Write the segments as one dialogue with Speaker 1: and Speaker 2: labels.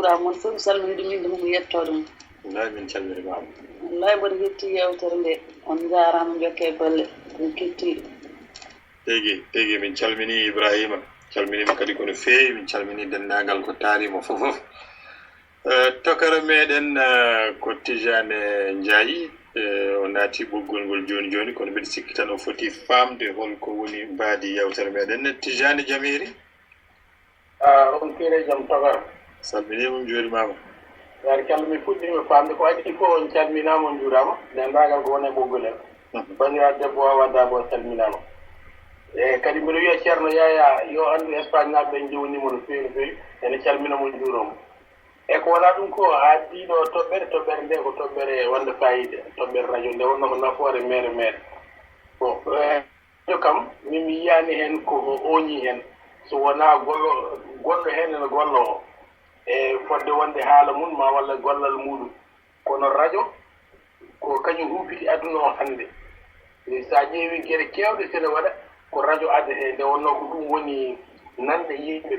Speaker 1: juuraama on fof mi salmini ɗum inde mum yettode mum
Speaker 2: wallahi min calminimama
Speaker 1: wallahi mboɗo hetti yewtere nde on jaarama jokke golle on kettiɗo
Speaker 2: tigi min calmini Ibrahima calminima kadi kono feewi min calmini dendagal ko taarima fofof tokara meɗen ko Tijane Ndiaye o naati ɓoggol ngol joni joni kono mbiɗa sikki tan o foti famde holko woni mbaadi yewtere meɗen Tijane Jamiri
Speaker 3: on kire jam tokara
Speaker 2: salminima jorimama
Speaker 3: yar calmi fuɗɗima famde ko adi fof on calminama on juurama dendagal ko woni e ɓoggol en bandiraɗo debbo Awa Dabo calminama kadi mbiɗa wiya ceerno Yaya yo anndu Espagne naaɓe ɓen jownimo no feewi no feewi ene calmina mo juuromo ko wona ɗum ko addiɗo toɓɓere nde ko toɓɓere wonde fayida toɓɓere radio nde wonno ko nafoore mere bon radio kam min mi yiyani hen ko oñi hen so wona goɗɗo hen ene golla o fodde wonde haala mum ma walla gollal muɗum kono radio ko kañum humpiti aduna o hannde sa ƴeewi gueɗe kewɗe sene waɗa ko radio addete nde wonno ko ɗum woni nande yimɓe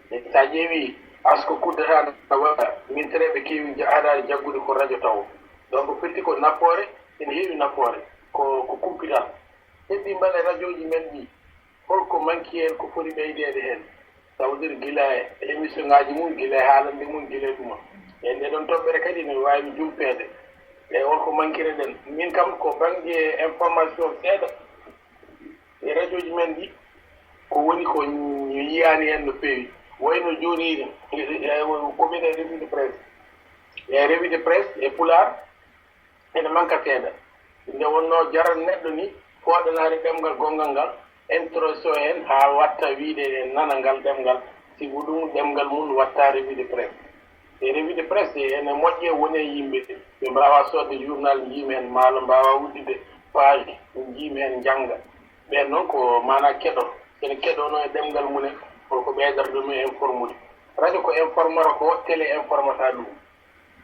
Speaker 3: ɓe sa ƴeewi asko kuddata waɗa mintereɓe keewi haɗade jaggude ko radio taw donc firti ko nafoore ene heewi nafoore ko kumpital heddi mbaɗa radio ji men ɗi holko manki hen ko foti ɓeydede hen ça veut dire gila e émission ngaji mum gila e haalande mum gila e ɗuma e nde ɗon toɓɓere kadi ne wawi jumpede e holko mankire ɗen min kam ko banggue information seeɗa e radio ji men ɗi ko woni ko yiyani hen no feewi wayno joni ko mbiɗe revue de presse revue de presse e pular ene manka seeɗa nde wonno jaran neɗɗo ni fooɗanade ɗemgal gongal ngal introduction hen ha watta wiide nana ngal ɗemgal sibu ɗum ɗemgal mum watta revue de presse e revue de presse ene moƴƴe woni e yimɓe ɓe mbawa sodde journal jiimi hen maalo mbawa wuddide page jiimi hen jangga ɓen noon ko mana keɗo ene keɗono e ɗemgal mumen holko ɓeydata ɗum e informude radio ko informata ko télé informata ɗum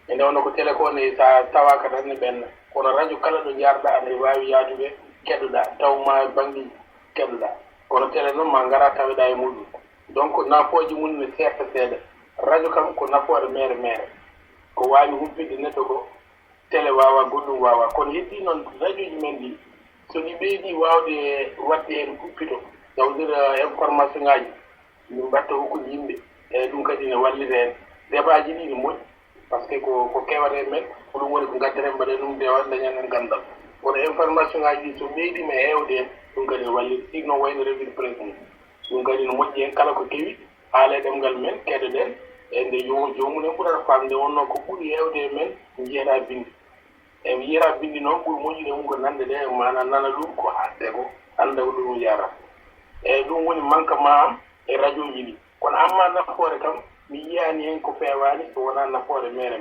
Speaker 3: e nde wonno ko télé ko ne sa tawaka tan ne ɓenna kono radio kala ɗo jarɗa aɗa wawi yaadude keɗoɗa tawma banggue keɗoɗa kono télé noon ma gara taweɗa e muɗum donc nafoji mum ne serta seeɗa radio kam ko nafoore mere ko wawi humpide neɗɗo ko télé wawa goɗɗum wawa kono heddi noon radio ji men ɗi so ɗi ɓeydi wawde wadde hen huppito ça veut dire information ngaji min mbatta hokkude yimɓe eyyi ɗum kadi ne wallita hen débat ji ɗi ne moƴƴi par ce que ko kewate men ko ɗum woni ko gadderen mbaɗen ɗum ndewa dañen en gandal kono information ngaji ɗi so ɓeydima e hewde hen ɗum kadi ne wallita ɗi noon wayno revue de presse ni ɗum kadi ne moƴƴi hen kala ko kewi haala e ɗemgal men keɗoɗen e nde jomum en ɓurata famde wonno ko ɓuuri hewde e men jiyata bindi e yiyata bindi noon ɓuuri moƴƴude mum ko nande ɗe mana nana ɗum ko hatte ko anda ko ɗum yiyata eyyi ɗum woni manquement am e radio ji ɗi kono amma nafoore kam mi yiyani hen ko fewani so wona nafoore mere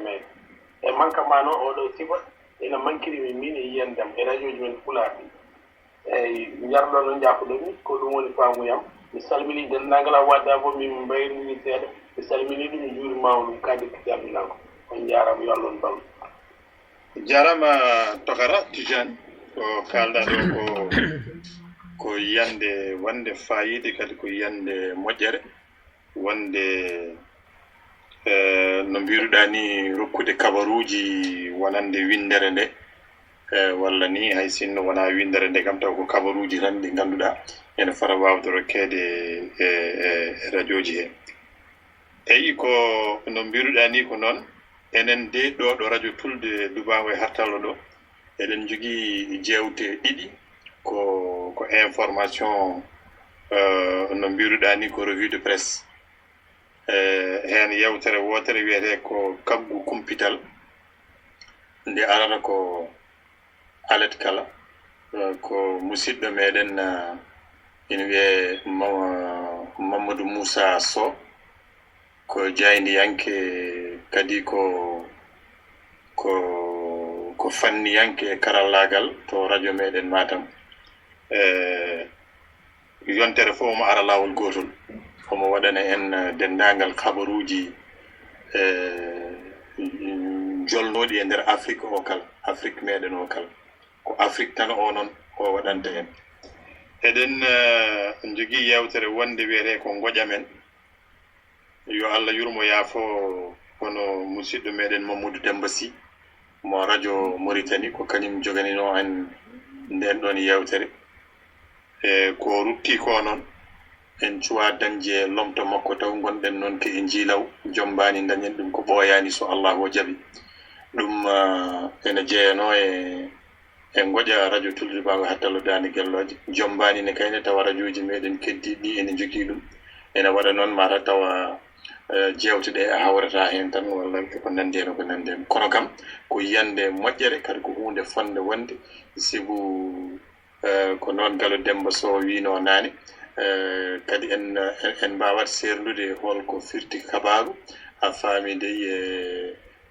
Speaker 3: e manquement noon oɗo sifa ene manquiri min e yiyandam e radio ji men Pulaar eyyi jarɗo no jafoɗomi ko ɗum woni faamuyam mi salmini dendagal Awa Dabo min mbayrini seeɗa mi salmini ɗum mi juurimama ɗum kadde kitabinako on jarama yo Allah on ballo
Speaker 2: jarama Tokara Tijane ko kalɗa ɗo ko yiyande wonde fayida kadi ko yiyande moƴƴere wonde no mbiruɗa ni rokkude kabaruji wonande windere nde walla ni hay sinno wona windere nde kam taw ko kabaruji tan ɗi ngannduɗa ene fota wawde rokkede e radio ji he eyi ko no mbiruɗa ni ko noon enen de ɗo radio tulde dubago e hartallo ɗo eɗen jogui jewte ɗiɗi ko information no mbiruɗa ni ko revue de presse hen yewtere wotere wiyete ko kaggu kumpital nde arata ko alet kala ko musidɗo meɗen ina wiye Mamadou Moussa Sow ko jayniyanke kadi ko fanniyanke karallagal to radio meɗen Matam yontere fof omo ara lawol gotol omo waɗana en dendagal habaruji jolnoɗi e nder Afrique o kala Afrique meɗen o kala ko Afrique tan o noon o waɗanta en eɗen jogui yewtere wonde wiyete ko goƴa men yo Allah yurmo yaafo hono musidɗo meɗen Mamadou Demba Sy mo radio Mauritanie ko kañum joganino en nden ɗon yewtere e ko rutti ko noon en cuwa dañje lomto makko taw gonɗen noon ke e jiilaw jombani dañen ɗum ko ɓooyani so Allah o jaɓi ɗum ene jeeyano e goƴa radio Tulde Bago hattalo dani gelloje jombani ne kayne tawa radio ji meɗen keddiɗi ene jogii ɗum ene waɗa noon mata tawa jewteɗe a hawrata hen tan walla ko nandi hen ko nandi hen kono kam ko yiyande moƴƴere kadi ko hunde fonde wonde sibu ko noon Gallo Demba Sow wino nane kadi en mbawat serlude holko firti kabaru ha faamide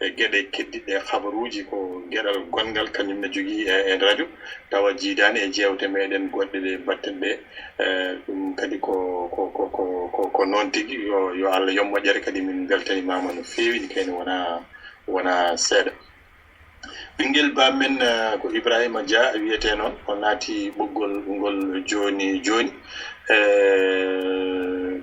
Speaker 2: e geɗe keddiɗe habaruji ko geɗal gongal kañum ne jogii e radio tawa jiidani e jewte meɗen goɗɗe ɗe batten ɗe ɗum kadi ko noon tigi yo Allah yo moƴƴere kadi min beltanimama no feewi ni kayne wona seeɗa ɓinguel bamen ko Ibrahima Dia wiyete noon o naati ɓoggol ngol joni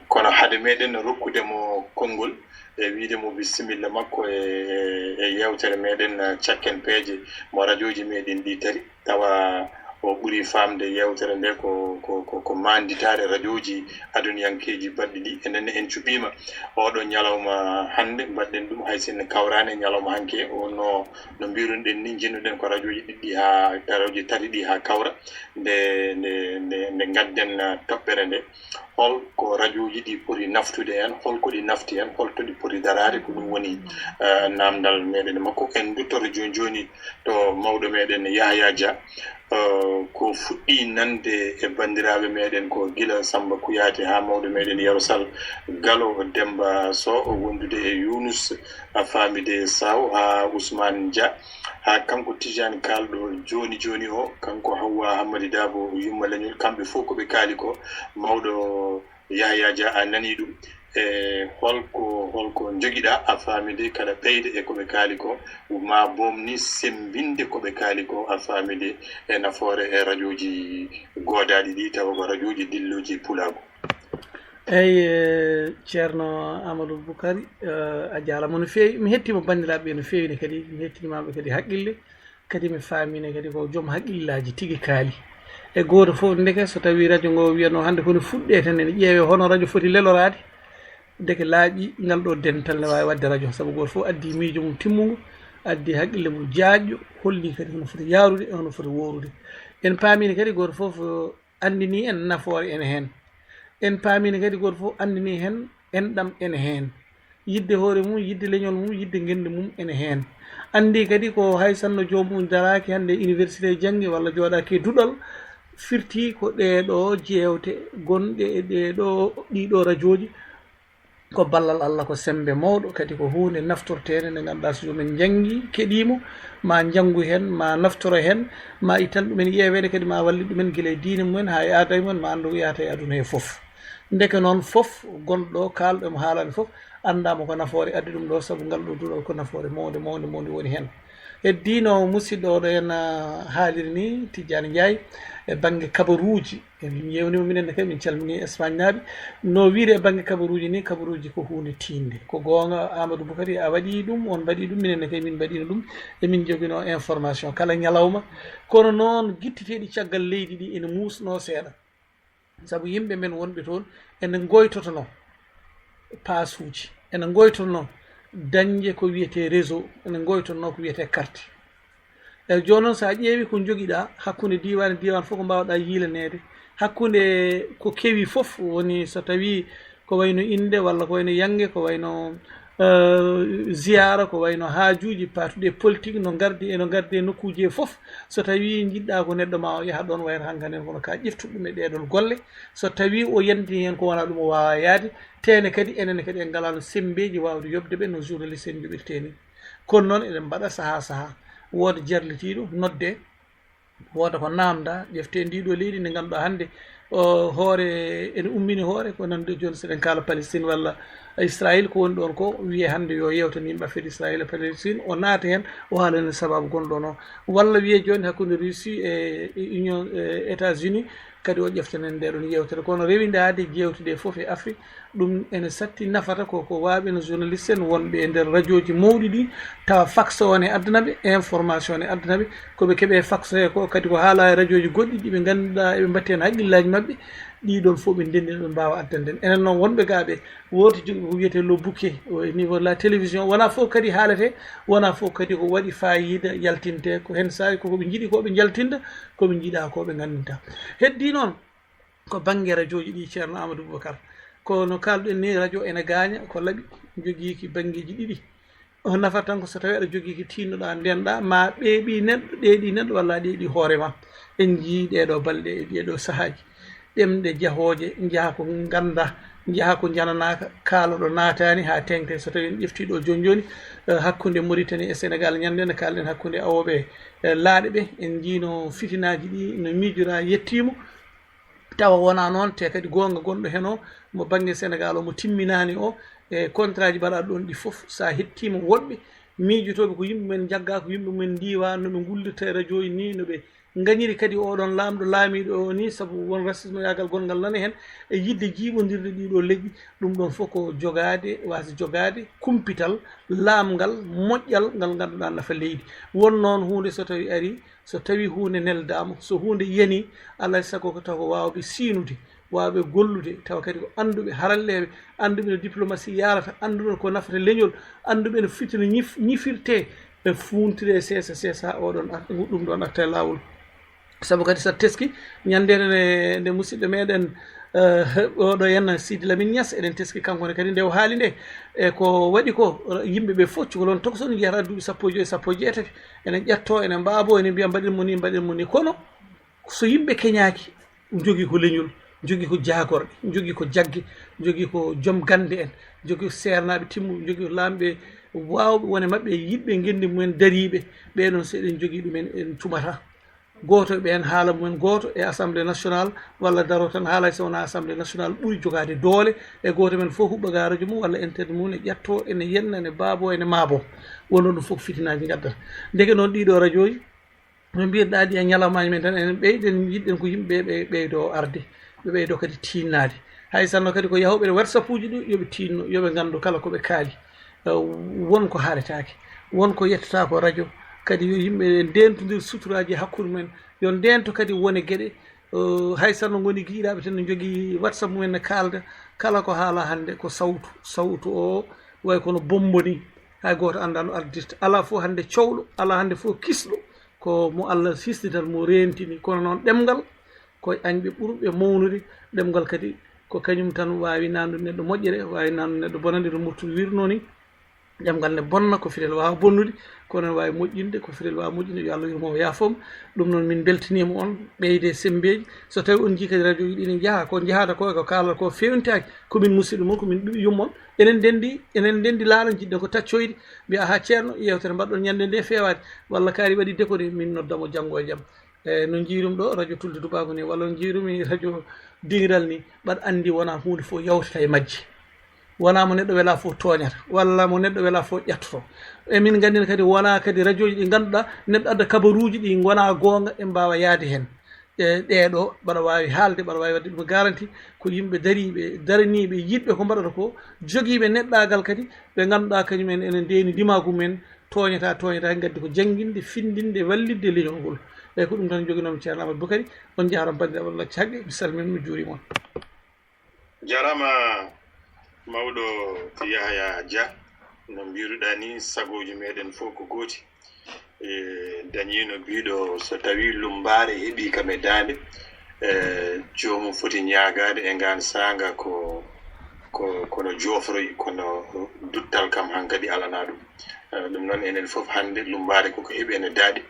Speaker 2: kono hade meɗen rokkudemo konngol e wiidemo bisimilla makko e yewtere meɗen cakken peeje mo radioji meɗen ɗi tari tawa o ɓuri famde yewtere nde ko manditare radioji aduniyankeji baɗɗi ɗi enen en cuɓima oɗo ñalawma hande mbaɗɗen ɗum hay sinno kawrani e ñalawma hanke no mbiruɗen ni jinnuɗen ko radioji ɗiɗɗi ha radioji tati ɗi ha kawra nde gadden toɓɓere nde holko radioji ɗi poti naftude hen holko ɗi nafti hen holto ɗi poti darade ko ɗum woni namdal meɗen makko en duttoro joni to mawɗo meɗen Yahya Dia ko fuɗɗi nande e bandiraɓe meɗen ko gila Samba Kuyate ha mawɗo meɗen Yero Sall Gallo Demba Sow wondude e Yunus a famide Saw ha Ousmane Dia ha kanko Tijani kalɗo joni o kanko Hawwa Hammadi Dabo Yumma Leñol kamɓe fof koɓe kaali ko mawɗo Yahya Dia a nani ɗum e holko jogiɗa a famide kada ɓeyde e koɓe kaali ko ma bomni sembinde koɓe kaali ko a famide e nafoore e radioji godaɗi ɗi tawa ko radioji dilloji pulago
Speaker 4: eyyi ceerno Amadou Boukary a jarama no feewi mi hettima bandiraɓe no feewi ne kadi mi hettinimaɓe kadi haqqille kadi mi faamine kadi ko joom haqqillaji tigui kaali e goto foof ndeke so tawi radio ngo wiyano hande kone fuɗɗe tan ene ƴeewe hono radio foti lelorade deke laaƴi ngal ɗo dental ne wawi wadde radio saabu goto fof addi miijo mum timmugo addi haqqille mum jaajƴo holli kadi hono foti yaarude hono foti worude en paamini kadi goto fof andini en nafoore ene hen en paamini kadi goto fof andini hen enɗam ene hen yidde hoore mum yidde leñol mum yidde gende mum ene hen andi kadi ko hay sanno jomum daraki hande université janggi walla jooɗaki duɗal firti ko ɗeɗo jewte gonɗe e ɗiɗo radioji ko ballal Allah ko sembe mawɗo kadi ko hunde naftortede nde ganduɗa so jomumen janggi keɗimo ma janggu hen ma naftoro hen ma itan ɗumen ƴeewede kadi ma walli ɗumen guila e diine mumen ha e aada mumen ma andu yahata e aduna he foof ndeke noon foof gonɗo kalɗo mo haalani foof andama ko nafoore addi ɗum ɗo saabu ngal ɗo duɗal ko nafoore mawde woni hen heddino musidɗo oɗo en haaliri ni Tidiane Ndiaye e banggue kabaruji en yewnima minenne kadi min calmini Espagne naaɓe no wiiri e banggue kabaruji ni kabaruji ko hunde tinde ko gonga Amadou Boukary a waɗi ɗum on mbaɗi ɗum minenne kadi min mbaɗino ɗum emin joguino information kala ñalawma kono noon guittiteɗi caggal leydi ɗi ene musno seeɗa saabu yimɓe men wonɓe toon ene goytotono pasuji ene goytotono dañde ko wiyete réseau ene goytonno ko wiyete carte e joni noon sa ƴeewi ko joguiɗa hakkude diwan fof ko mbawɗa yiilanede hakkude ko kewi fof woni so tawi ko wayno inde walla ko wayno yangue ko wayno ziyara ko wayno haajuji patuɗe politique no gardi e nokkuji e fof so tawi jiɗɗa ko neɗɗo ma o yaaha ɗon wayata hankkadi kono ka ƴeftuɗ ɗum e ɗeɗon golle so tawi o yandini hen ko wona ɗum o wawa yaade tene kadi enen kadi en ngalano sembeji wawde yobde ɓe no journaliste en joɓirteni kono noon eɗen mbaɗa saaha wooda jarlitiɗo nodde wooda ko namda ƴefte ndiɗo leydi ndi ganduɗa hande hoore ene ummini hoore ko nande joni seɗen kaala Palestine walla Israël ko woni ɗon ko wiye hannde yo yewtan yimɓe affaire Israël e Palestine o naata heen o haalani sababu gonɗon o walla wiye jooni hakkunde Russie e Union États-Unis kadi o ƴeftanen nde ɗon yewtere kono rewindaade jewtude fof e Afrique ɗum ene satti nafata koko waaɓe no journaliste en wonɓe e nder radio ji mawɗi ɗi tawa fax o ne addana ɓe information ne addana ɓe koɓe keeɓe fax he ko kadi ko haala e radio ji goɗɗi ɗi ɓe ngannduɗaa eɓe mbatti hen haqqillaji maɓɓe ɗiɗon fof ɓe ndenni ɓe mbawa addande en enen noon wonɓe gaaɓe wooti jogi ko wiyete le bouquet au niveau de la télévision wona fof kadi haalete wona fof kadi ko waɗi fayida yaltinte ko hen sahi kokoɓe jiiɗi koɓe jaltinta koɓe jiiɗa koɓe gandinta heddi noon ko banggue radio ji ɗi ceerno Amadou Boubacar kono kalɗen ni radio ene gaaña ko laaɓi joguiki banggueji ɗiɗi o nafata tan ko so tawi aɗa joguiki tinnoɗa ndenɗa ma ɓeeɓi neɗɗo ɗeeɗi neɗɗo walla ɗeeɗi hoorema en jii ɗeɗo balɗe e ɗeɗo sahaji ɗemɗe jahooje jaha ko ganda jaha ko jananaka kaaloɗo naatani ha tengte so tawi en ƴeftiɗo joni joni hakkude Mauritanie e Sénégal ñande nde kalɗen hakkude awoɓe laaɗe ɓe en jiino fitinaji ɗi no miijora yettima tawa wona noon te kadi gonga gonɗo hen o mo banggue Sénégal o mo timminani o e contrat ji mbaɗaɗo ɗon ɗi foof sa hettima woɗɓe miijotoɓe ko yimɓe men jagga ko yimɓe men diwan noɓe gullirta e radio ji ni noɓe gañiri kadi oɗon lamɗo laamiɗo o ni saabu won racisme yagal gongal nana hen e yidde jiiɓodirde ɗiɗo leƴƴi ɗum ɗon fof ko jogade wasa jogade kumpital laamgal moƴƴal ngal ganduɗa nafa leydi won noon hunde so tawi ari so tawi hunde neldama so hunde yani alay saago ko taw ko wawɓe siinude wawɓe gollude tawa kadi ko anduɓe haralleɓe anduɓe no diplomatie yarata anduɓe ko nafata leñol anduɓe no fitino ñifirte ɓe funtire sesa sesa oɗon ɗum ɗon arta lawol saabu kadi so teski ñandede nde musidɗo meɗen oɗo henna Sidi Lamine Niass eɗen teski kankone kadi nde o haali nde e ko waɗi ko yimɓeɓe fof cukalon tokoson jeyata duuɓi sappo e joyi sappo e jeetati enen ƴetto enen mbaabo enen mbiya mbaɗen mo ni kono so yimɓe keñaki jogui ko leñol jogui ko jagorɗe jogui ko jaggue jogui ko joom gande en jogui ko sernaɓe timmuɓe jogui ko lamɓe wawɓe wone mabɓe yiɗɓe gendi mumen dariɓe ɓeɗon so eɗen jogui ɗumen en cumata goto ɓen haala mumen goto e assemblée nationale walla daro tan haalay so wona assemblée nationale ɓuuri jogade doole e goto men fof huɓɓa radio mum walla interne mum ne ƴetto ene yenna ene baabo ene maabo wono ɗum fof fitinaji gaddata ndeke noon ɗiɗo radio ji no mbiyeɗa ɗi e ñalawmaji men tan enen ɓeyden jiɗɗen ko yimɓe ɓe ɓeydo arde ɓe ɓeydo kadi tinnade hay sanno kadi ko yahoɓe WhatsApp uji ɗi yooɓe tinno yooɓe gandu kala koɓe kaali won ko haaletake won ko yettata ko radio kadi yo yimɓe ndentodir suturaji hakkude mumen yo ndento kadi wone gueɗe hay sanno goni giiɗaɓe tan ne jogui WhatsApp mumen ne kalda kala ko haala hande ko sawtu o way kono bomboni hay goto anda no ardirta ala fof hande cowɗo ala hande fof kisɗo ko mo Allah fisdital mo rentini kono noon ɗemgal koye añɓe ɓurɓe mawnude ɗemgal kadi ko kañum tan wawi nandude neɗɗo moƴƴere wawi nandude neɗɗo bonande to murtu wirno ni ɗemgal ne bonna ko fiɗel wawa bonnude kono ne wawi moƴƴinde ko fiɗel wawa moƴƴinde yo Allah yurmo yaafom ɗum noon min beltanima on ɓeyde sembeji so tawi on jii kadi radio ji ɗi ne jaaha ko jahata ko ko kalata ko fewnitaki komin musidɗo mon komin ɓiɓi yummon enen dendi laaɗon jiɗɗen ko taccoyde mbiya ha ceerno yewtere mbaɗɗon ñande nde fewade walla kaari waɗi décodé min noddamo janggo e jaam no jiirum ɗo radio Tulde Toubako ni walla no jiirumi radio Dingiral ni mbaɗa andi wona hunde fof yawtata e majje wona mo neɗɗo wela fof toñata walla mo neɗɗo wela fof ƴettoto emin gandina kadi wona kadi radio ji ɗi ganduɗa neɗɗo adda kabaruji ɗi gona gonga e mbawa yaade hen ɗeɗo mbaɗa wawi haalde mbaɗa wawi wadde ɗum garanti ko yimɓe dariɓe daraniɓe yiɗɓe ko mbaɗata ko joguiɓe neɗɗagal kadi ɓe ganduɗa kañumen ene ndeni dimagu men toñata gaddi ko jangguinde findinde wallidde leñol ngol eyyi ko ɗum tan joguinomi ceerno Amadou Boukary on jaram bandiraɓe lacci haqqe mi salmini mi juurima on
Speaker 2: jarama mawɗo Yahaya Dia no mbiruɗa ni sagoji meɗen fof ko gooti dañino biɗo so tawi lumbare heeɓi kam e dande jomum foti ñagade e ngan sanga kono jofroyi kono duttal kam hankadi alana ɗum ɗum noon enen fof hande lumbare koko heeɓi ene daaɗi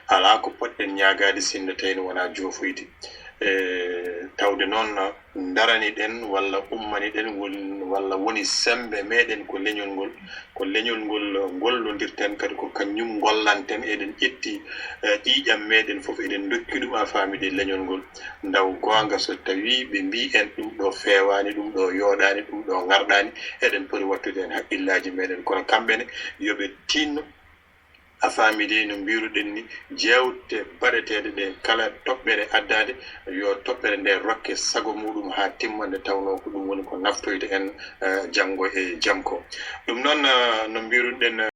Speaker 2: ala ko poɗɗen ñagade sinno tawino wona jofoyde tawde noon daraniɗen walla ummaniɗen walla woni sembe meɗen ko leñol ngol gollodirten kadi ko kañum gollanten eɗen ƴetti ƴiƴam meɗen fof eɗen dokki ɗum a faamide leñol ngol ndaw gonga so tawi ɓe mbi en ɗum ɗo fewani ɗum ɗo yooɗani ɗum ɗo garɗani eɗen poti wattude hen haqqillaji meɗen kono kamɓene yoɓe tinno a faamide no mbiruɗen ni jewte baɗeteɗe ɗe kala toɓɓere addade yo toɓɓere nde rokke sago muɗum ha timma nde tawno ko ɗum woni ko naftoyde en janggo e jam ko ɗum noon no mbiruɗen